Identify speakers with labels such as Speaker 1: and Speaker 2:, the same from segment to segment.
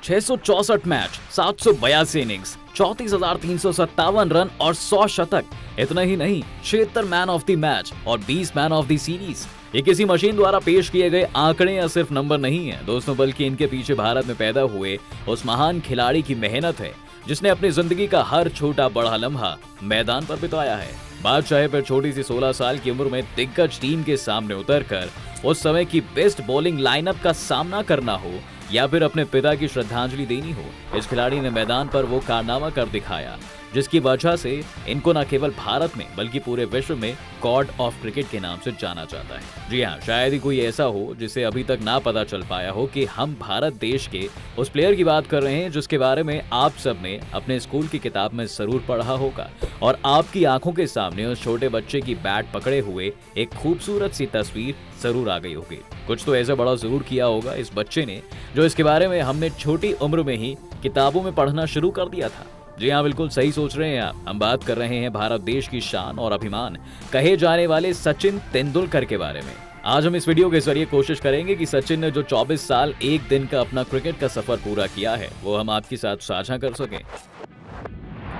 Speaker 1: 664 match, 782 innings, 34,357 run और 100 शतक। इतना ही नहीं, 76 मैन ऑफ द मैच और 20 मैन ऑफ द सीरीज। ये किसी मशीन द्वारा पेश किए गए आंकड़े या सिर्फ नंबर नहीं है दोस्तों, बल्कि इनके पीछे भारत में पैदा हुए उस महान खिलाड़ी की मेहनत है जिसने अपनी जिंदगी का हर छोटा बड़ा लम्हा मैदान पर बिताया है। बात चाहे फिर छोटी सी 16 साल की उम्र में दिग्गज टीम के सामने उतरकर उस समय की बेस्ट बॉलिंग लाइनअप का सामना करना हो या फिर अपने पिता की श्रद्धांजलि देनी हो, इस खिलाड़ी ने मैदान पर वो कारनामा कर दिखाया जिसकी वजह से इनको न केवल भारत में बल्कि पूरे विश्व में गॉड ऑफ क्रिकेट के नाम से जाना जाता है। जी हाँ, शायद ही कोई ऐसा हो जिसे अभी तक ना पता चल पाया हो कि हम भारत देश के उस प्लेयर की बात कर रहे हैं जिसके बारे में आप सब ने अपने स्कूल की किताब में जरूर पढ़ा होगा और आपकी आंखों के सामने उस छोटे बच्चे की बैट पकड़े हुए एक खूबसूरत सी तस्वीर जरूर आ गई होगी। कुछ तो ऐसा बड़ा जरूर किया होगा इस बच्चे ने जो इसके बारे में हमने छोटी उम्र में ही किताबों में पढ़ना शुरू कर दिया था। जी हाँ, बिल्कुल सही सोच रहे हैं आप। हम बात कर रहे हैं भारत देश की शान और अभिमान कहे जाने वाले सचिन तेंदुलकर के बारे में। आज हम इस वीडियो के जरिए कोशिश करेंगे कि सचिन ने जो 24 साल एक दिन का अपना क्रिकेट का सफर पूरा किया है वो हम आपके साथ साझा कर सकें।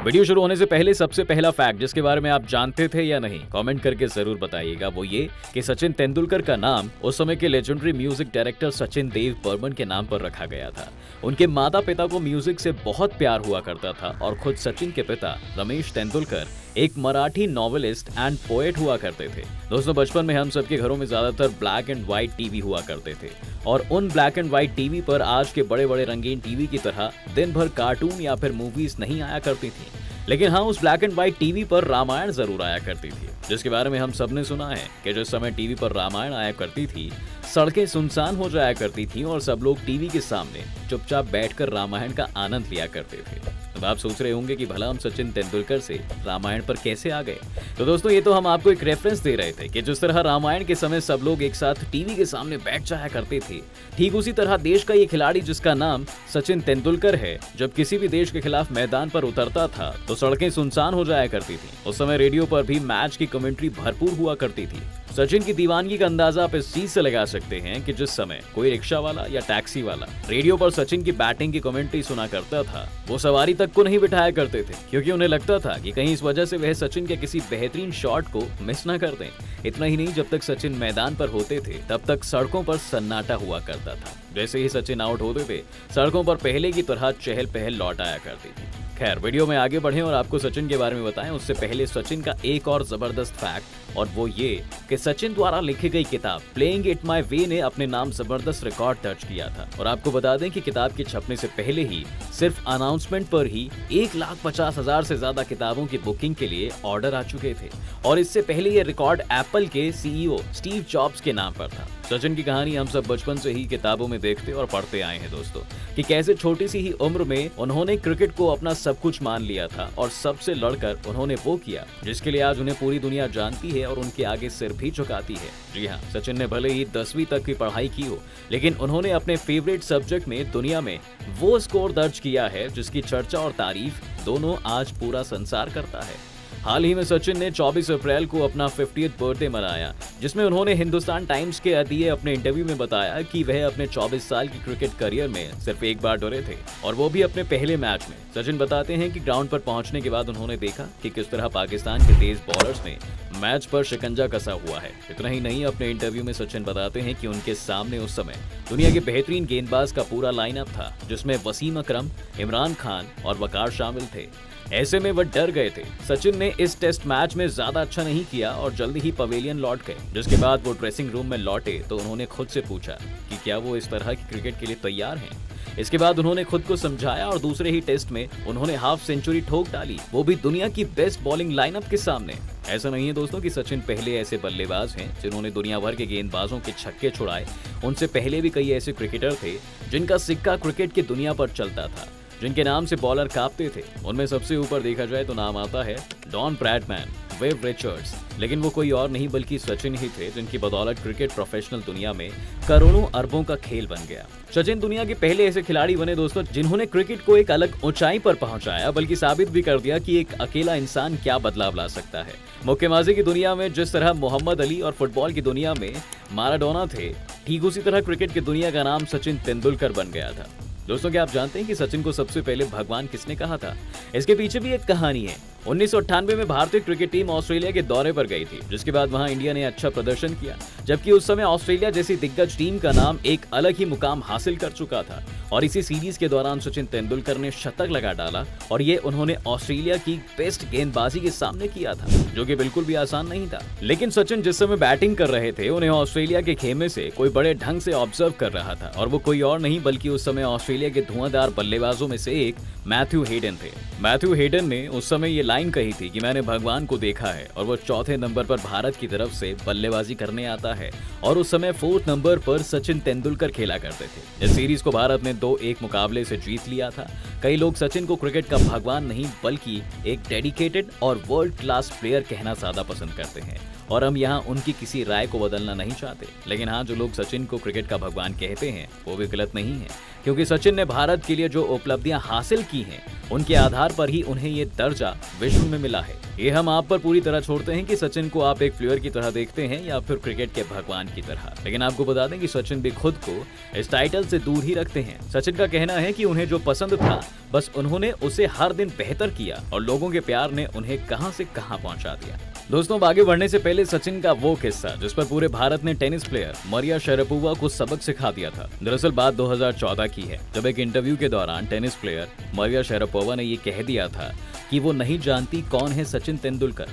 Speaker 1: वीडियो शुरू होने से पहले सबसे पहला फैक्ट जिसके बारे में आप जानते थे या नहीं, कमेंट करके जरूर बताइएगा, वो ये कि सचिन तेंदुलकर का नाम उस समय के legendary music director Sachin Dev Burman के नाम पर रखा गया था। उनके माता पिता को म्यूजिक से बहुत प्यार हुआ करता था और खुद सचिन के पिता रमेश तेंदुलकर एक मराठी नॉवेलिस्ट एंड पोएट हुआ करते थे। दोस्तों, बचपन में हम सबके घरों में ज्यादातर ब्लैक एंड व्हाइट टीवी हुआ करते थे और उन ब्लैक एंड व्हाइट टीवी पर आज के बड़े बड़े रंगीन टीवी की तरह दिन भर कार्टून या फिर मूवीज नहीं आया करती थी। लेकिन हाँ, उस ब्लैक एंड व्हाइट टीवी पर रामायण जरूर आया करती थी, जिसके बारे में हम सबने सुना है कि जिस समय टीवी पर रामायण आया करती थी सड़कें सुनसान हो जाया करती थी और सब लोग टीवी के सामने चुपचाप बैठकर रामायण का आनंद लिया करते थे। अब आप सोच रहे होंगे कि भला हम सचिन तेंदुलकर से रामायण पर कैसे आ गए। तो दोस्तों, ये तो हम आपको एक रेफरेंस दे रहे थे कि जिस तरह रामायण के समय सब लोग एक साथ टीवी के सामने बैठ जाया करते थे, ठीक उसी तरह देश का ये खिलाड़ी जिसका नाम सचिन तेंदुलकर है, जब किसी भी देश के खिलाफ मैदान पर उतरता था तो सड़कें सुनसान हो जाया करती थी। उस समय रेडियो पर भी मैच की कमेंट्री भरपूर हुआ करती थी। सचिन की दीवानगी का अंदाजा आप इस चीज से लगा सकते हैं कि जिस समय कोई रिक्शा वाला या टैक्सी वाला रेडियो पर सचिन की बैटिंग की कमेंट्री सुना करता था, वो सवारी तक को नहीं बिठाया करते थे क्योंकि उन्हें लगता था कि कहीं इस वजह से वह सचिन के किसी बेहतरीन शॉट को मिस न कर दें। इतना ही नहीं, जब तक सचिन मैदान पर होते थे तब तक सड़कों पर सन्नाटा हुआ करता था। जैसे ही सचिन आउट होते थे सड़कों पर पहले की तरह चहल पहल लौट आया करती थी। खैर, वीडियो में आगे बढ़ें और आपको सचिन के बारे में बताएं उससे पहले सचिन का एक और जबरदस्त फैक्ट, और वो ये कि सचिन द्वारा लिखी गई किताब प्लेइंग इट माय वे ने अपने नाम जबरदस्त रिकॉर्ड दर्ज किया था। और आपको बता दें कि किताब के छपने से पहले ही सिर्फ अनाउंसमेंट पर ही 1,50,000 से ज्यादा किताबों की बुकिंग के लिए ऑर्डर आ चुके थे और इससे पहले ये रिकॉर्ड एप्पल के सीईओ स्टीव जॉब्स के नाम पर था। सचिन की कहानी हम सब बचपन से ही किताबों में देखते और पढ़ते आए हैं दोस्तों, कि कैसे छोटी सी ही उम्र में उन्होंने क्रिकेट को अपना सब कुछ मान लिया था और सबसे लड़कर उन्होंने वो किया जिसके लिए आज उन्हें पूरी दुनिया जानती है और उनके आगे सिर भी झुकाती है। जी हाँ, सचिन ने भले ही 10वीं तक की पढ़ाई की हो, लेकिन उन्होंने अपने फेवरेट सब्जेक्ट में दुनिया में वो स्कोर दर्ज किया है जिसकी चर्चा और तारीफ दोनों आज पूरा संसार करता है। हाल ही में सचिन ने 24 अप्रैल को अपना 50th बर्थडे मनाया, जिसमें उन्होंने हिंदुस्तान टाइम्स के दिए अपने इंटरव्यू में बताया कि वह अपने 24 साल की क्रिकेट करियर में सिर्फ एक बार डरे थे और वो भी अपने पहले मैच में। सचिन बताते हैं कि ग्राउंड पर पहुंचने के बाद उन्होंने देखा कि किस तरह पाकिस्तान के तेज बॉलर्स ने मैच पर शिकंजा कसा हुआ है। इतना ही नहीं, अपने इंटरव्यू में सचिन बताते हैं कि उनके सामने उस समय दुनिया के बेहतरीन गेंदबाज का पूरा लाइनअप था जिसमें वसीम अकरम, इमरान खान और वकार शामिल थे। ऐसे में वह डर गए थे। सचिन ने इस टेस्ट मैच में ज्यादा अच्छा नहीं किया और जल्दी ही पवेलियन लौट गए। जिसके बाद वो ड्रेसिंग रूम में लौटे तो उन्होंने खुद से पूछा कि क्या वो इस तरह की क्रिकेट के लिए तैयार हैं। इसके बाद उन्होंने खुद को समझाया और दूसरे ही टेस्ट में उन्होंने हाफ सेंचुरी ठोक डाली, वो भी दुनिया की बेस्ट बॉलिंग लाइनअप के सामने। ऐसा नहीं है दोस्तों कि सचिन पहले ऐसे बल्लेबाज हैं जिन्होंने दुनिया भर के गेंदबाजों के छक्के छुड़ाए। उनसे पहले भी कई ऐसे क्रिकेटर थे जिनका सिक्का क्रिकेट की दुनिया पर चलता था, जिनके नाम से बॉलर कांपते थे। उनमें सबसे ऊपर देखा जाए तो नाम आता है डॉन ब्रैडमैन, वेव रिचर्ड्स, लेकिन वो कोई और नहीं बल्कि सचिन ही थे जिनकी बदौलत क्रिकेट प्रोफेशनल दुनिया में करोड़ों अरबों का खेल बन गया। सचिन दुनिया के पहले ऐसे खिलाड़ी बने दोस्तों जिन्होंने क्रिकेट को एक अलग ऊंचाई पर पहुंचाया, बल्कि साबित भी कर दिया कि एक अकेला इंसान क्या बदलाव ला सकता है। मुक्केबाजी की दुनिया में जिस तरह मोहम्मद अली और फुटबॉल की दुनिया में माराडोना थे, ठीक उसी तरह क्रिकेट की दुनिया का नाम सचिन तेंदुलकर बन गया था। दोस्तों, क्या आप जानते हैं कि सचिन को सबसे पहले भगवान किसने कहा था? इसके पीछे भी एक कहानी है। 1998 में भारतीय क्रिकेट टीम ऑस्ट्रेलिया के दौरे पर गई थी, जिसके बाद वहां इंडिया ने अच्छा प्रदर्शन किया, जबकि उस समय ऑस्ट्रेलिया जैसी दिग्गज टीम का नाम एक अलग ही मुकाम हासिल कर चुका था। और इसी सीरीज के दौरान सचिन तेंदुलकर ने शतक लगा डाला और ये उन्होंने ऑस्ट्रेलिया की बेस्ट गेंदबाजी के सामने किया था, जो कि बिल्कुल भी आसान नहीं था। लेकिन सचिन जिस समय बैटिंग कर रहे थे, उन्हें ऑस्ट्रेलिया के खेमे से कोई बड़े ढंग से ऑब्जर्व कर रहा था, और वो कोई और नहीं बल्कि उस समय ऑस्ट्रेलिया के धुआंधार बल्लेबाजों में से एक मैथ्यू हेडन थे। मैथ्यू हेडन ने उस समय ये लाइन कही थी कि मैंने भगवान को देखा है और वो चौथे नंबर पर भारत की तरफ से बल्लेबाजी करने आता है, और उस समय 4th नंबर पर सचिन तेंदुलकर खेला करते थे। इस सीरीज को भारत ने 2-1 मुकाबले से जीत लिया था। कई लोग सचिन को क्रिकेट का भगवान नहीं बल्कि एक डेडिकेटेड और वर्ल्ड क्लास प्लेयर कहना ज्यादा पसंद करते हैं, और हम यहाँ उनकी किसी राय को बदलना नहीं चाहते। लेकिन हाँ, जो लोग सचिन को क्रिकेट का भगवान कहते हैं वो भी गलत नहीं है, क्योंकि सचिन ने भारत के लिए जो उपलब्धियां हासिल की हैं, उनके आधार पर ही उन्हें ये दर्जा विश्व में मिला है। ये हम आप पर पूरी तरह छोड़ते हैं कि सचिन को आप एक प्लेयर की तरह देखते हैं या फिर क्रिकेट के भगवान की तरह। लेकिन आपको बता दें कि सचिन भी खुद को इस टाइटल से दूर ही रखते हैं। सचिन का कहना है कि उन्हें जो पसंद था बस उन्होंने उसे हर दिन बेहतर किया, और लोगों के प्यार ने उन्हें कहां से कहां पहुंचा दिया। दोस्तों, आगे बढ़ने से पहले सचिन का वो किस्सा जिस पर पूरे भारत ने टेनिस प्लेयर मरिया शरापोवा को सबक सिखा दिया था। दरअसल बात 2014 की है, जब एक इंटरव्यू के दौरान टेनिस प्लेयर मरिया शरापोवा ने ये कह दिया था कि वो नहीं जानती कौन है सचिन तेंदुलकर।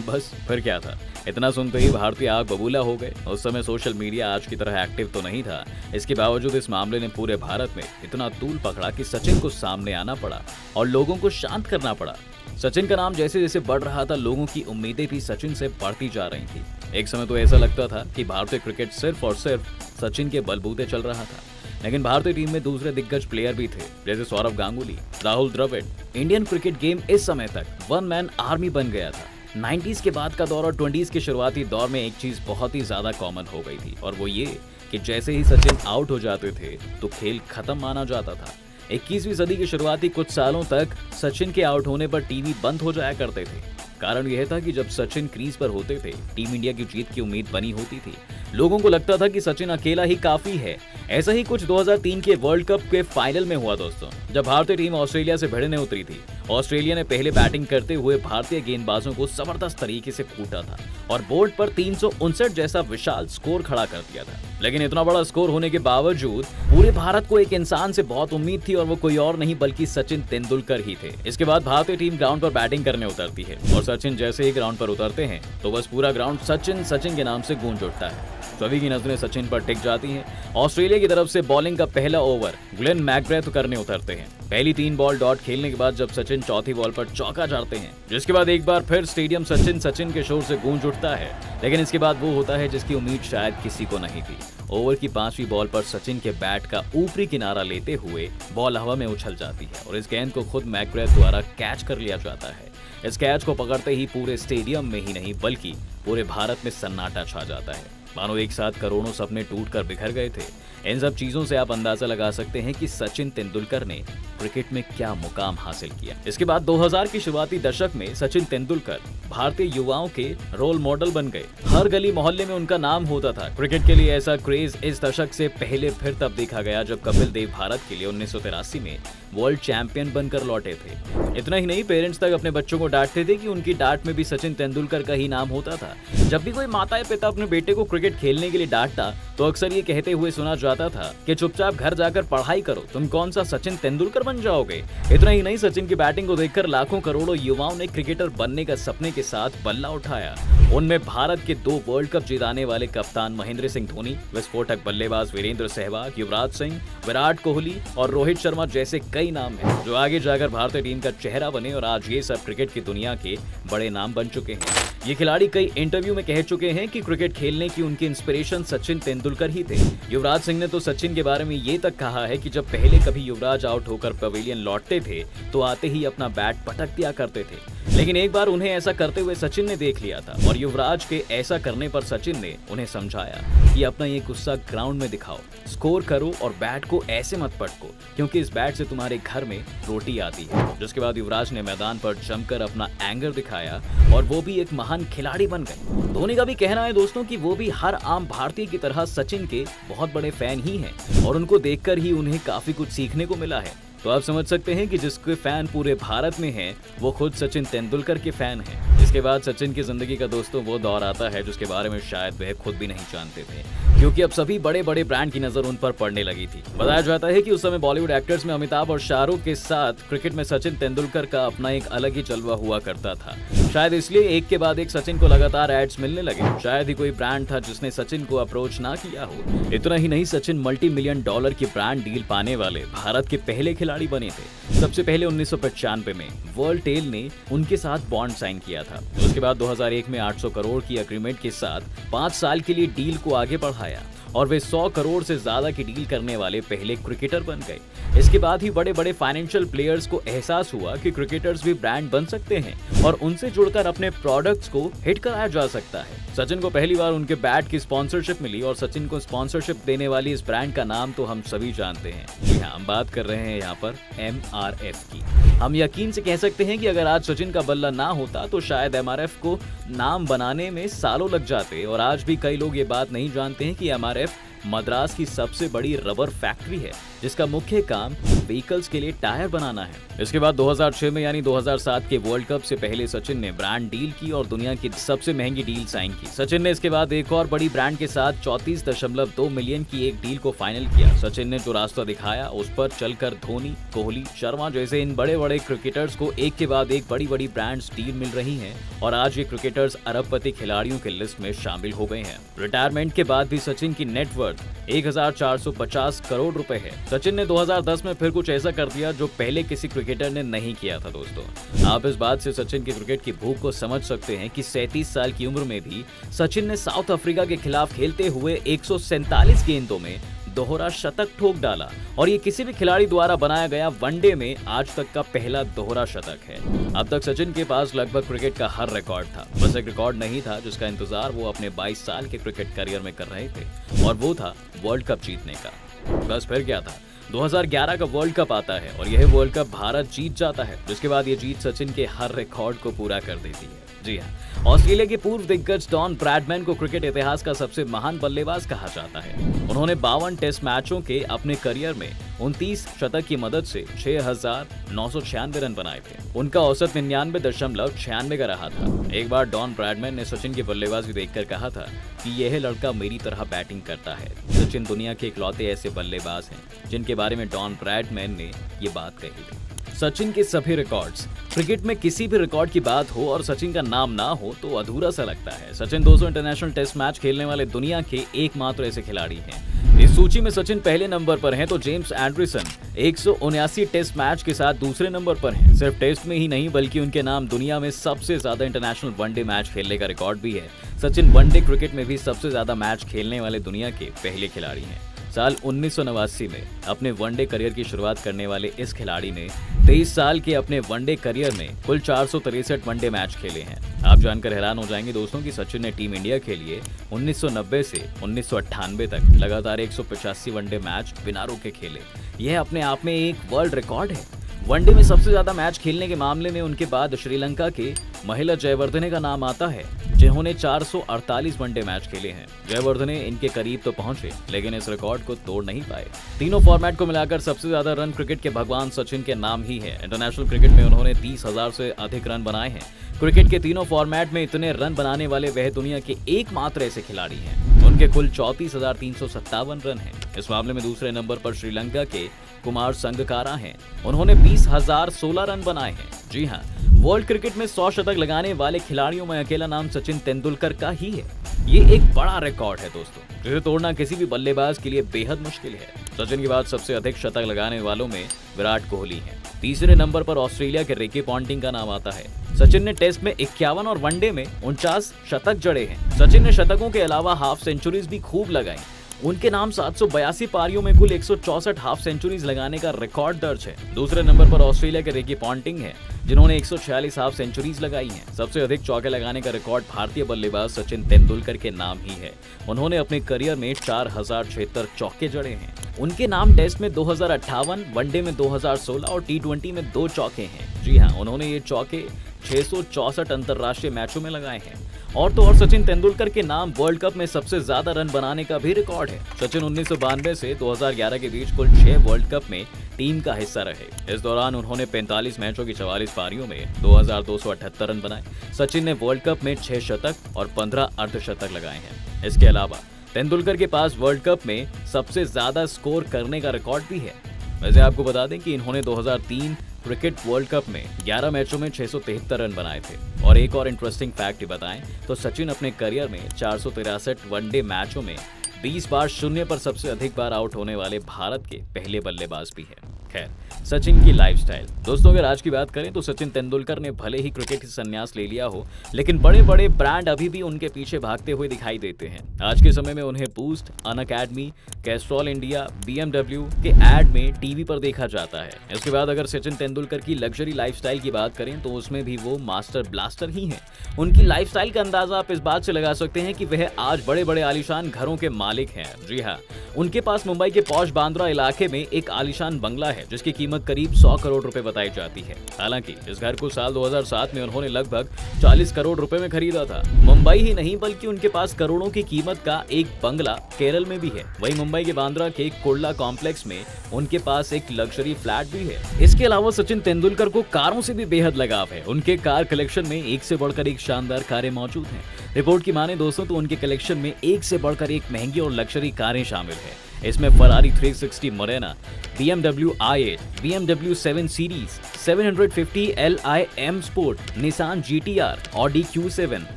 Speaker 1: बस फिर क्या था, इतना सुनते ही भारतीय आग बबूला हो गए। उस समय सोशल मीडिया आज की तरह एक्टिव तो नहीं था। इसके बावजूद इस मामले ने पूरे भारत में इतना तूल पकड़ा कि सचिन को सामने आना पड़ा और लोगों को शांत करना पड़ा। सचिन का नाम जैसे जैसे बढ़ रहा था, लोगों की उम्मीदें भी सचिन से बढ़ती जा रही थी। एक समय तो ऐसा लगता था कि भारतीय क्रिकेट सिर्फ और सिर्फ सचिन के बलबूते चल रहा था। लेकिन भारतीय टीम में दूसरे दिग्गज प्लेयर भी थे, जैसे Sourav Ganguly, Rahul Dravid. Indian cricket game इस समय तक वन मैन आर्मी बन गया था। 90s के बाद का दौर और 20s के शुरुआती दौर में एक चीज बहुत ही ज्यादा कॉमन हो गई थी, और वो ये कि जैसे ही सचिन आउट हो जाते थे तो खेल खत्म माना जाता था। 21वीं सदी के शुरुआती कुछ सालों तक सचिन के आउट होने पर टीवी बंद हो जाया करते थे। कारण यह था कि जब सचिन क्रीज पर होते थे, टीम इंडिया की जीत की उम्मीद बनी होती थी। लोगों को लगता था कि सचिन अकेला ही काफी है। ऐसा ही कुछ 2003 के वर्ल्ड कप के फाइनल में हुआ दोस्तों, जब भारतीय टीम ऑस्ट्रेलिया से भिड़ने उतरी थी। ऑस्ट्रेलिया ने पहले बैटिंग करते हुए भारतीय गेंदबाजों को जबरदस्त तरीके से कूटा था और बोर्ड पर 359 जैसा विशाल स्कोर खड़ा कर दिया था। लेकिन इतना बड़ा स्कोर होने के बावजूद पूरे भारत को एक इंसान से बहुत उम्मीद थी, और वो कोई और नहीं बल्कि सचिन तेंदुलकर ही थे। इसके बाद भारतीय टीम ग्राउंड पर बैटिंग करने उतरती है, और सचिन जैसे ही ग्राउंड पर उतरते हैं तो बस पूरा ग्राउंड सचिन सचिन के नाम से गूंज उठता है। सभी की नजरें सचिन पर टिक जाती हैं। ऑस्ट्रेलिया की तरफ से बॉलिंग का पहला ओवर ग्लेन मैकग्रेथ करने उतरते हैं। पहली 3 बॉल डॉट खेलने के बाद जब सचिन चौथी बॉल पर चौका जड़ते हैं, जिसके बाद एक बार फिर स्टेडियम सचिन सचिन के शोर से गूंज उठता है। लेकिन इसके बाद वो होता है जिसकी उम्मीद शायद किसी को नहीं थी। ओवर की 5वीं बॉल पर सचिन के बैट का ऊपरी किनारा लेते हुए बॉल हवा में उछल जाती है, और इस गेंद को खुद मैकग्रेथ द्वारा कैच कर लिया जाता है। इस कैच को पकड़ते ही पूरे स्टेडियम में ही नहीं बल्कि पूरे भारत में सन्नाटा छा जाता है, मानो एक साथ करोड़ों सपने टूटकर बिखर गए थे। इन सब चीजों से आप अंदाजा लगा सकते हैं कि सचिन तेंदुलकर ने क्रिकेट में क्या मुकाम हासिल किया। इसके बाद 2000 की शुरुआती दशक में सचिन तेंदुलकर भारतीय युवाओं के रोल मॉडल बन गए। हर गली मोहल्ले में उनका नाम होता था। क्रिकेट के लिए ऐसा क्रेज इस दशक से पहले फिर तब देखा गया जब कपिल देव भारत के लिए 1983 में वर्ल्ड चैंपियन बनकर लौटे थे। इतना ही नहीं, पेरेंट्स तक अपने बच्चों को डांटते थे कि उनकी डांट में भी सचिन तेंदुलकर का ही नाम होता था। जब भी कोई माता या पिता अपने बेटे को क्रिकेट खेलने के लिए डांटता तो अक्सर ये कहते हुए सुना जाता था कि चुपचाप घर जाकर पढ़ाई करो, तुम कौन सा सचिन तेंदुलकर बन जाओगे। इतना ही नहीं, सचिन की बैटिंग को देखकर लाखों करोड़ों युवाओं ने क्रिकेटर बनने का सपने के साथ बल्ला उठाया। उनमें भारत के 2 वर्ल्ड कप जिताने वाले कप्तान महेंद्र सिंह धोनी, विस्फोटक बल्लेबाज वीरेंद्र सहवाग, युवराज सिंह, विराट कोहली और रोहित शर्मा जैसे कई नाम हैं जो आगे जाकर भारतीय टीम का चेहरा बने, और आज ये सब क्रिकेट की दुनिया के बड़े नाम बन चुके हैं। ये खिलाड़ी कई इंटरव्यू में कह चुके हैं कि क्रिकेट खेलने की उनकी इंस्पिरेशन सचिन तेंदुलकर ही थे। युवराज सिंह ने तो सचिन के बारे में ये तक कहा है कि जब पहले कभी युवराज आउट होकर पवेलियन लौटते थे तो आते ही अपना बैट पटक दिया करते थे, लेकिन एक बार उन्हें ऐसा करते हुए सचिन ने देख लिया था, और युवराज के ऐसा करने पर सचिन ने उन्हें समझाया कि अपना ये गुस्सा ग्राउंड में दिखाओ, स्कोर करो और बैट को ऐसे मत पटको, क्योंकि इस बैट से तुम्हारे घर में रोटी आती है। जिसके बाद युवराज ने मैदान पर जमकर अपना एंगर दिखाया, और वो भी एक महान महान खिलाड़ी बन गए। धोनी का भी कहना है दोस्तों कि वो भी हर आम भारतीय की तरह सचिन के बहुत बड़े फैन ही हैं और उनको देखकर ही उन्हें काफी कुछ सीखने को मिला है। तो आप समझ सकते हैं कि जिसके फैन पूरे भारत में हैं, वो खुद सचिन तेंदुलकर के फैन हैं। इसके बाद सचिन की जिंदगी का दोस्तों वो दौर आता है जिसके बारे में शायद वह खुद भी नहीं जानते थे, क्योंकि अब सभी बड़े बड़े ब्रांड की नजर उन पर पड़ने लगी थी। बताया जाता है कि उस समय बॉलीवुड एक्टर्स में अमिताभ और शाहरुख के साथ क्रिकेट में सचिन तेंदुलकर का अपना एक अलग ही जलवा हुआ करता था। शायद इसलिए एक के बाद एक सचिन को लगातार एड्स मिलने लगे। शायद ही कोई ब्रांड था जिसने सचिन को अप्रोच ना किया हो। इतना ही नहीं, सचिन $multi-million की ब्रांड डील पाने वाले भारत के पहले खिलाड़ी बने थे। सबसे पहले 1995 में वर्ल्ड टेल ने उनके साथ बॉन्ड साइन किया था। उसके बाद 2001 में 800 करोड़ की एग्रीमेंट के साथ 5 साल के लिए डील को आगे बढ़ाया और वे 100 करोड़ से ज्यादा की डील करने वाले पहले क्रिकेटर बन गए। इसके बाद ही बड़े बड़े फाइनेंशियल प्लेयर्स को एहसास हुआ कि क्रिकेटर्स भी ब्रांड बन सकते हैं और उनसे जुड़कर अपने प्रोडक्ट्स को हिट कराया जा सकता है। सचिन को पहली बार उनके बैट की स्पॉन्सरशिप मिली और सचिन को स्पॉन्सरशिप देने वाली इस ब्रांड का नाम तो हम सभी जानते हैं। जी हाँ, हम बात कर रहे हैं यहाँ पर MRF की। हम यकीन से कह सकते हैं कि अगर आज सचिन का बल्ला ना होता तो शायद MRF को नाम बनाने में सालों लग जाते और आज भी कई लोग ये बात नहीं जानते हैं कि MRF मद्रास की सबसे बड़ी रबर फैक्ट्री है जिसका मुख्य काम व्हीकल्स के लिए टायर बनाना है। इसके बाद 2006 में यानी 2007 के वर्ल्ड कप से पहले सचिन ने ब्रांड डील की और दुनिया की सबसे महंगी डील साइन की। सचिन ने इसके बाद एक और बड़ी ब्रांड के साथ 34.2 मिलियन की एक डील को फाइनल किया। सचिन ने जो रास्ता दिखाया उस पर चलकर धोनी, कोहली, शर्मा जैसे इन बड़े बड़े क्रिकेटर्स को एक के बाद एक बड़ी बड़ी ब्रांड्स डील मिल रही हैं और आज ये क्रिकेटर्स अरबपति खिलाड़ियों के लिस्ट में शामिल हो गए हैं। रिटायरमेंट के बाद भी सचिन की नेटवर्थ 1450 करोड़ रुपए है। सचिन ने 2010 में फिर कुछ ऐसा कर दिया जो पहले किसी क्रिकेटर ने नहीं किया था। दोस्तों, आप इस बात से सचिन के क्रिकेट की भूख को समझ सकते हैं कि 37 साल की उम्र में भी सचिन ने साउथ अफ्रीका के खिलाफ खेलते हुए 147 गेंदों में दोहरा शतक ठोक डाला और ये किसी भी खिलाड़ी द्वारा बनाया गया वनडे में आज तक का पहला दोहरा शतक है। अब तक सचिन के पास लगभग क्रिकेट का हर रिकॉर्ड था, बस एक रिकॉर्ड नहीं था जिसका इंतजार वो अपने 22 साल के क्रिकेट करियर में कर रहे थे और वो था वर्ल्ड कप जीतने का। बस फिर क्या था, 2011 का वर्ल्ड कप आता है और यह वर्ल्ड कप भारत जीत जाता है, जिसके बाद ये जीत सचिन के हर रिकॉर्ड को पूरा कर देती है। जी हाँ, ऑस्ट्रेलिया के पूर्व दिग्गज डॉन ब्रैडमैन को क्रिकेट इतिहास का सबसे महान बल्लेबाज कहा जाता है। उन्होंने 52 टेस्ट मैचों के अपने करियर में 29 शतक की मदद से 6,996 रन बनाए थे। उनका औसत 99.96 का रहा था। एक बार डॉन ब्रैडमैन ने सचिन की बल्लेबाजी देखकर कहा था कि यह लड़का मेरी तरह बैटिंग करता है। सचिन दुनिया के इकलौते ऐसे बल्लेबाज हैं जिनके बारे में डॉन ब्रैडमैन ने ये बात कही थी। सचिन के सभी रिकॉर्ड्स, क्रिकेट में किसी भी रिकॉर्ड की बात हो और सचिन का नाम ना हो तो अधूरा सा लगता है। सचिन 200 इंटरनेशनल टेस्ट मैच खेलने वाले दुनिया के एकमात्र ऐसे खिलाड़ी हैं। इस सूची में सचिन पहले नंबर पर हैं तो जेम्स एंडरसन 179 टेस्ट मैच के साथ दूसरे नंबर पर हैं। सिर्फ टेस्ट में ही नहीं बल्कि उनके नाम दुनिया में सबसे ज्यादा इंटरनेशनल वनडे मैच खेलने का रिकॉर्ड भी है। सचिन वनडे क्रिकेट में भी सबसे ज्यादा मैच खेलने वाले दुनिया के पहले खिलाड़ी हैं। साल 1989 में अपने वनडे करियर की शुरुआत करने वाले इस खिलाड़ी ने 23 साल के अपने वनडे करियर में कुल 463 वनडे मैच खेले हैं। आप जानकर हैरान हो जाएंगे दोस्तों कि सचिन ने टीम इंडिया के लिए 1990 से 1998 तक लगातार 185 वनडे मैच बिना रोके खेले। यह अपने आप में एक वर्ल्ड रिकॉर्ड है। वनडे में सबसे ज्यादा मैच खेलने के मामले में उनके बाद श्रीलंका के महिला जयवर्धने का नाम आता है, जिन्होंने 448 वनडे मैच खेले हैं। जयवर्धने इनके करीब तो पहुंचे लेकिन इस रिकॉर्ड को तोड़ नहीं पाए। तीनों फॉर्मेट को मिलाकर सबसे ज्यादा रन क्रिकेट के भगवान सचिन के नाम ही है। इंटरनेशनल क्रिकेट में उन्होंने 30,000 से अधिक रन बनाए हैं। क्रिकेट के तीनों फॉर्मेट में इतने रन बनाने वाले वह दुनिया के एकमात्र ऐसे खिलाड़ी हैं। उनके कुल 34,357 रन हैं। इस मामले में दूसरे नंबर पर श्रीलंका के कुमार संगकारा हैं। उन्होंने 20,016 रन बनाए हैं। जी हाँ, वर्ल्ड क्रिकेट में 100 शतक लगाने वाले खिलाड़ियों में अकेला नाम सचिन तेंदुलकर का ही है। ये एक बड़ा रिकॉर्ड है दोस्तों, जिसे तोड़ना किसी भी बल्लेबाज के लिए बेहद मुश्किल है। सचिन के बाद सबसे अधिक शतक लगाने वालों में विराट कोहली हैं। तीसरे नंबर पर ऑस्ट्रेलिया के रिकी पॉन्टिंग का नाम आता है। सचिन ने टेस्ट में 51 और वनडे में 49 शतक जड़े हैं। सचिन ने शतकों के अलावा हाफ सेंचुरीज भी खूब लगाई। उनके नाम 782 पारियों में कुल 164 हाफ सेंचुरीज लगाने का रिकॉर्ड दर्ज है। दूसरे नंबर पर ऑस्ट्रेलिया के रिकी पॉन्टिंग है, जिन्होंने 146 हाफ सेंचुरीज लगाई हैं। सबसे अधिक चौके लगाने का रिकॉर्ड भारतीय बल्लेबाज सचिन तेंदुलकर के नाम ही है। उन्होंने अपने करियर में 4076 चौके जड़े हैं। उनके नाम टेस्ट में 2058, वनडे में 2016 और T20 में 2 चौके हैं। जी हाँ, उन्होंने ये चौके 664 अंतरराष्ट्रीय मैचों में लगाए हैं। और तो और सचिन तेंदुलकर के नाम वर्ल्ड कप में सबसे ज्यादा रन बनाने का भी रिकॉर्ड है। सचिन 1992 से 2011 के बीच कुल 6 वर्ल्ड कप में टीम का हिस्सा रहे। इस दौरान उन्होंने 45 मैचों की 44 पारियों में 2278 रन बनाए। सचिन ने वर्ल्ड कप में 6 शतक और 15 अर्धशतक लगाए हैं। इसके अलावा तेंदुलकर के पास वर्ल्ड कप में सबसे ज्यादा स्कोर करने का रिकॉर्ड भी है। वैसे आपको बता दें कि इन्होंने 2003 क्रिकेट वर्ल्ड कप में 11 मैचों में 673 रन बनाए थे। और एक और इंटरेस्टिंग फैक्ट बताएं तो सचिन अपने करियर में 463 वनडे मैचों में 20 बार शून्य पर सबसे अधिक बार आउट होने वाले भारत के पहले बल्लेबाज भी हैं। खैर, सचिन की लाइफस्टाइल। दोस्तों, अगर आज की बात करें तो सचिन तेंदुलकर ने भले ही क्रिकेट से संन्यास ले लिया हो, लेकिन बड़े बड़े ब्रांड अभी भी उनके पीछे भागते हुए दिखाई देते हैं। आज के समय में उन्हें boost, Unacademy, Castrol India, BMW के एड में टीवी पर देखा जाता है। इसके बाद अगर सचिन तेंदुलकर की लग्जरी लाइफस्टाइल की बात करें तो उसमें भी वो मास्टर ब्लास्टर ही हैं। उनकी लाइफस्टाइल का अंदाजा आप इस बात से लगा सकते हैं कि वह आज बड़े बड़े आलीशान घरों के मालिक हैं। जी हाँ, उनके पास मुंबई के पॉश बांद्रा इलाके में एक आलीशान बंगला है जिसकी कीमत करीब 100 करोड़ रुपए बताई जाती है। हालांकि इस घर को साल 2007 में उन्होंने लगभग 40 करोड़ रुपए में खरीदा था। मुंबई ही नहीं बल्कि उनके पास करोड़ों की कीमत का एक बंगला केरल में भी है। वहीं मुंबई के बांद्रा के कुर्ला कॉम्प्लेक्स में उनके पास एक लग्जरी फ्लैट भी है। इसके अलावा सचिन तेंदुलकर को कारों से भी बेहद लगाव है। उनके कार कलेक्शन में एक से बढ़कर एक शानदार कारें मौजूद हैं। रिपोर्ट की माने दोस्तों तो उनके कलेक्शन में एक से बढ़कर एक महंगी और लग्जरी कारें शामिल है। इसमें Ferrari 360 Modena, BMW i8, BMW 7 series, 750 Li M sport, Nissan GTR, Audi Q7,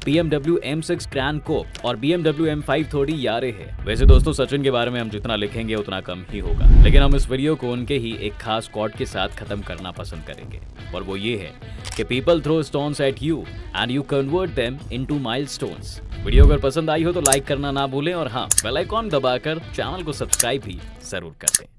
Speaker 1: BMW M6 grand coupe और BMW M530 यारे है। वैसे दोस्तों, सचिन के बारे में हम जितना लिखेंगे उतना कम ही होगा, लेकिन हम इस वीडियो को उनके ही एक खास कोट के साथ खत्म करना पसंद करेंगे और वो ये है कि people throw stones at you and you convert them into milestones. Video अगर पसंद आई हो तो लाइक करना ना भूलें और हाँ, बेल आइकॉन दबाकर चैनल को सब्सक्राइब भी जरूर कर दें।